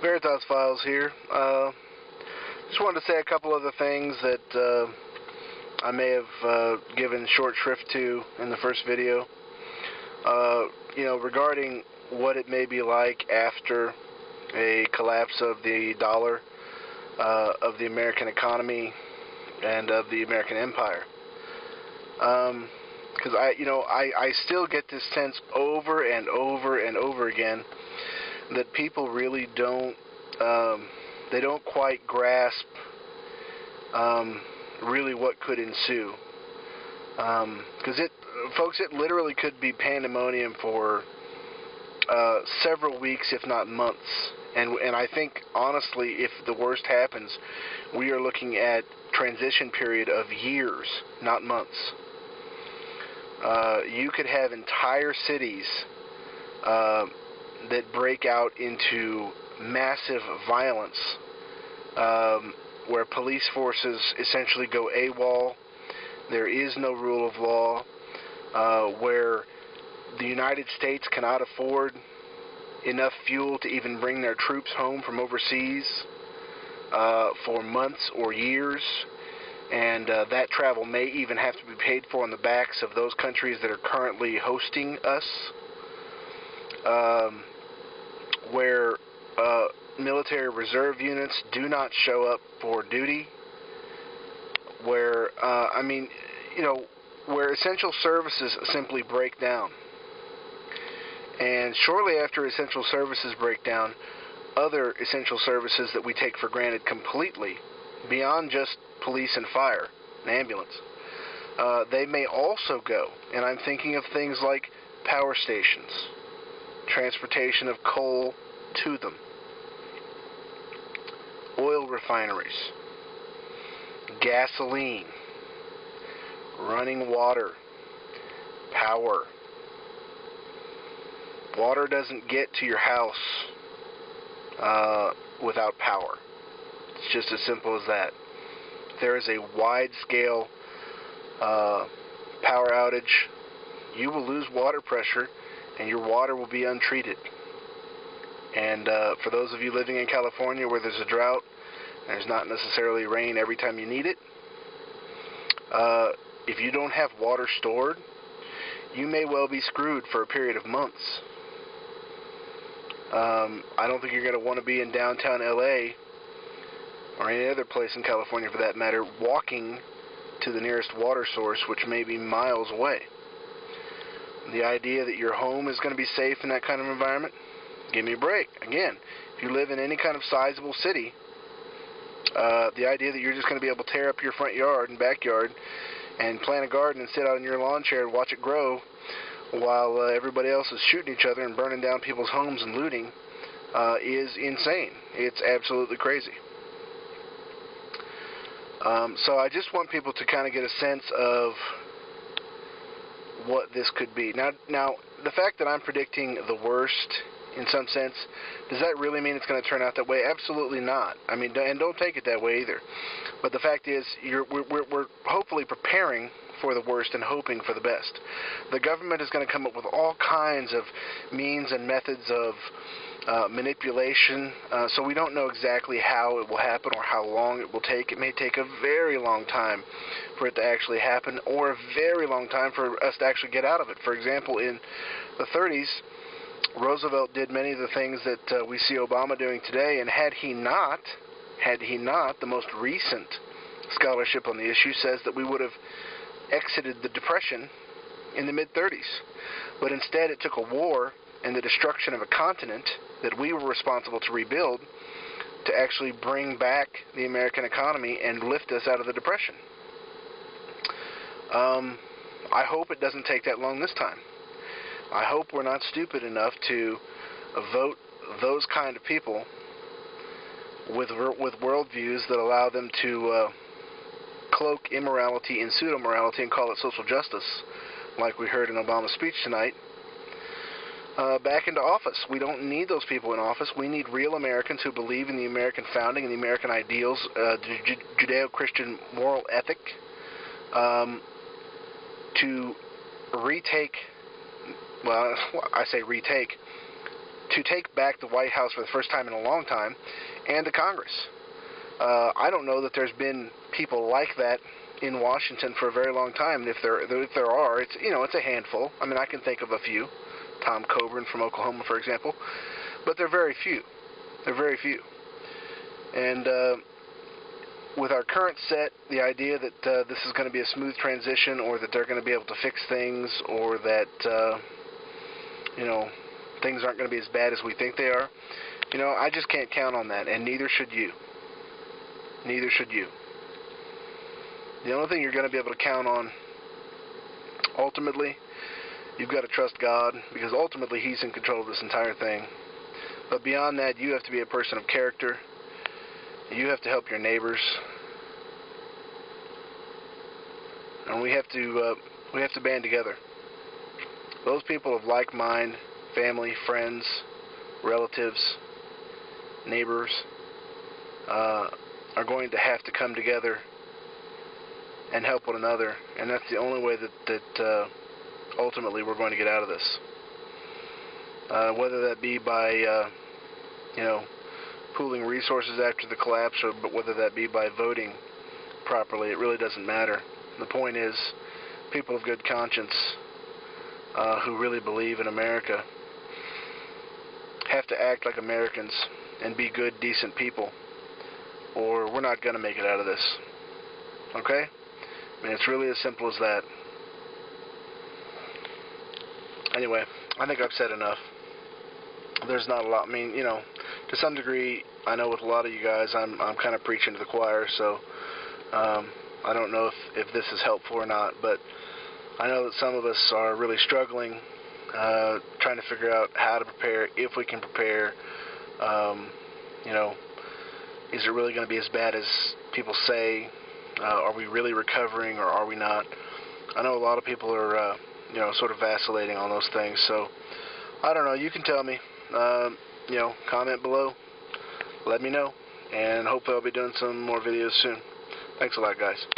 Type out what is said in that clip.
Veritas Files here. Just wanted to say a couple other things that I may have given short shrift to in the first video. Regarding what it may be like after a collapse of the dollar, of the American economy, and of the American empire. Because I still get this sense over and over and over again that people really don't quite grasp really what could ensue. Because it literally could be pandemonium for several weeks, if not months. And I think, honestly, if the worst happens, we are looking at transition period of years, not months. You could have entire cities that break out into massive violence, where police forces essentially go AWOL. There is no rule of law, where the United States cannot afford enough fuel to even bring their troops home from overseas for months or years, and that travel may even have to be paid for on the backs of those countries that are currently hosting us, where military reserve units do not show up for duty, where where essential services simply break down. And shortly after essential services break down, other essential services that we take for granted completely, beyond just police and fire and ambulance, they may also go. And I'm thinking of things like power stations, transportation of coal to them, oil refineries, gasoline, running water, power. Water doesn't get to your house without power. It's just as simple as that. If there is a wide-scale power outage, you will lose water pressure, and your water will be untreated. And for those of you living in California where there's a drought, there's not necessarily rain every time you need it. If you don't have water stored, you may well be screwed for a period of months. I don't think you're going to want to be in downtown LA or any other place in California for that matter, walking to the nearest water source, which may be miles away. The idea that your home is going to be safe in that kind of environment, give me a break. Again, if you live in any kind of sizable city, the idea that you're just going to be able to tear up your front yard and backyard and plant a garden and sit out in your lawn chair and watch it grow while everybody else is shooting each other and burning down people's homes and looting is insane. It's absolutely crazy. So I just want people to kind of get a sense of what this could be. Now, the fact that I'm predicting the worst in some sense, does that really mean it's going to turn out that way? Absolutely not. I mean, and don't take it that way either. But the fact is, we're hopefully preparing for the worst and hoping for the best. The government is going to come up with all kinds of means and methods of manipulation, so we don't know exactly how it will happen or how long it will take. It may take a very long time for it to actually happen, or a very long time for us to actually get out of it. For example, in the 30s, Roosevelt did many of the things that we see Obama doing today, and had he not, the most recent scholarship on the issue says that we would have exited the Depression in the mid-30s. But instead it took a war and the destruction of a continent that we were responsible to rebuild to actually bring back the American economy and lift us out of the Depression. I hope it doesn't take that long this time. I hope we're not stupid enough to vote those kind of people with worldviews that allow them to cloak immorality in pseudo-morality and call it social justice, like we heard in Obama's speech tonight, back into office. We don't need those people in office. We need real Americans who believe in the American founding and the American ideals, Judeo-Christian moral ethic, to retake, well, I say retake, to take back the White House for the first time in a long time, and the Congress. I don't know that there's been people like that in Washington for a very long time. And if there are, it's a handful. I mean, I can think of a few. Tom Coburn from Oklahoma, for example. But they're very few. They're very few. And with our current set, the idea that this is going to be a smooth transition, or that they're going to be able to fix things, or that things aren't going to be as bad as we think they are, I just can't count on that, and neither should you. Neither should you. The only thing you're going to be able to count on, ultimately, you've got to trust God, because ultimately He's in control of this entire thing. But beyond that, you have to be a person of character. You have to help your neighbors, and we have to band together. Those people of like mind, family, friends, relatives, neighbors, are going to have to come together and help one another, and that's the only way that ultimately we're going to get out of this. Whether that be by pooling resources after the collapse, or whether that be by voting properly, it really doesn't matter. The point is, people of good conscience who really believe in America have to act like Americans and be good, decent people, or we're not going to make it out of this. Okay? I mean, it's really as simple as that. Anyway, I think I've said enough. There's not a lot. I mean, to some degree, I know with a lot of you guys, I'm kind of preaching to the choir, so I don't know if this is helpful or not, but I know that some of us are really struggling, trying to figure out how to prepare, if we can prepare. Is it really going to be as bad as people say? Are we really recovering, or are we not? I know a lot of people are, sort of vacillating on those things, so I don't know. You can tell me. Comment below. Let me know, and hopefully I'll be doing some more videos soon. Thanks a lot, guys.